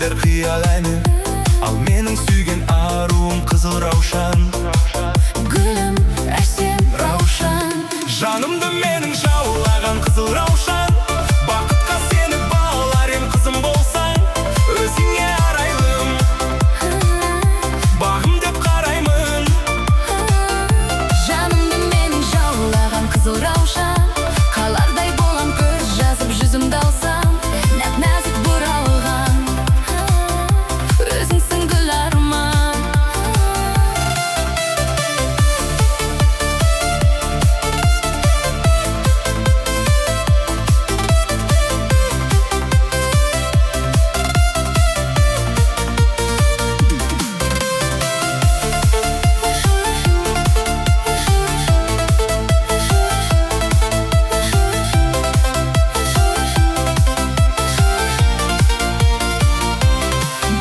гүлдер қиял әні. Ал менің сүйген аруым қызыл раушан. Гүлім әсем раушан. Жанымды менің жаулаған қызыл раушан. Бақытқа сені балар ем қызым болсаң. Өзіңе арайлым, бағым деп қараймын. Жанымды менің жаулаған қызыл раушан. Қалардай болам көз жазып жүзімді алсам. Нәп-нәзік бұралған, өзіңсің гүл арман.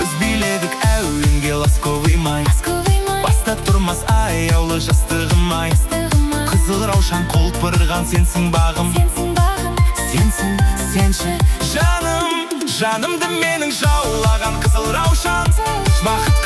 Біз биледік әуенге ласковый май. Баста тұрмас аяулы жастығым ай. Қызыл раушан құлпырған сенсің бағым. Сенсің, сенші жаным. Жанымды менің жаулаған қызыл раушан. Бақыт